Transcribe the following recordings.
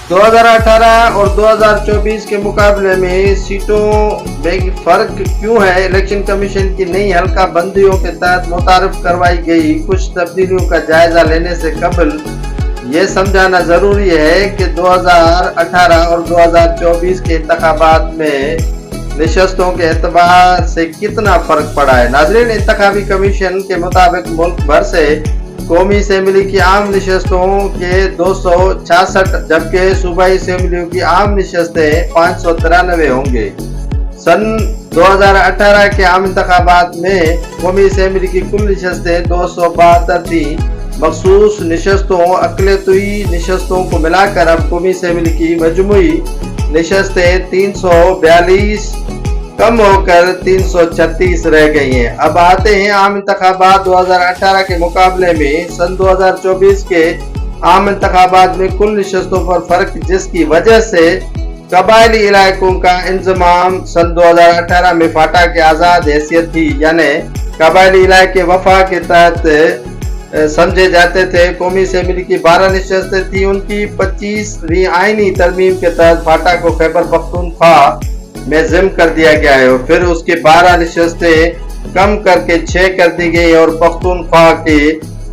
2018 और 2024 के मुकाबले में सीटों में फर्क क्यों है? इलेक्शन कमीशन की नई हल्का बंदियों के तहत मुतारिफ करवाई गई कुछ तब्दीलियों का जायजा लेने से कबल ये समझाना जरूरी है कि 2018 और 2024 के इंतखाबात में नशस्तों के एतबार से कितना फर्क पड़ा है। नाज़रीन, इंतखाबी कमीशन के मुताबिक मुल्क भर से कौमी असेंबली की आम नशस्तों के 266 जबकि सूबाई असेंबलियों की आम नशस्तें 593 होंगे। सन 2018 के आम इंतखाबात में कौमी असेंबली की कुल नशस्तें 272 थी। मखसूस नशस्तों अक़लियती नशस्तों को मिलाकर अब कौमी असेंबली की मजमूई नशस्तें 342 कम होकर 336 रह गई हैं। अब आते हैं आम इंतखाबात 2018 के मुकाबले में सन 2024 के आम इंतखाबात में कुल नशस्तों पर फर्क, जिसकी वजह से कबायली इलाकों का इंजमाम सन 2018 में फाटा के आज़ाद हैसियत थी, यानी कबायली इलाके वफा के तहत समझे जाते थे। कौमी असेंबली की 12 नशस्तें थी, उनकी 25वीं आईनी तरमीम के तहत फाटा को खैबर पख्तूनख्वा में ज़िम्न कर दिया गया है और फिर उसके 12 नशस्तें कम करके 6 कर दी गई और पख्तूनख्वा के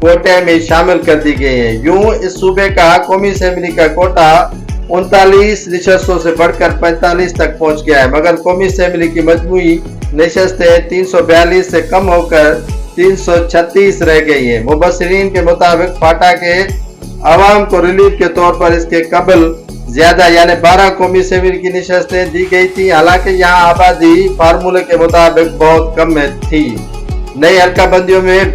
कोटे में शामिल कर दी गई हैं। यूं इस सूबे का कौमी असेंबली का कोटा 39 नशस्तों से बढ़कर 45 तक पहुंच गया है, मगर कौमी असेंबली की मजमूई नशस्तें 342 से कम होकर 336 रह गई है। मुबस्सिरीन के मुताबिक फाटा के अवाम को रिलीफ के तौर पर इसके कबल ज्यादा यानी 12 कौमी असेंबली की नशस्तें दी गई थी, हालांकि यहाँ आबादी फार्मूले के मुताबिक बहुत कम में थी। नई हल्का बंदियों में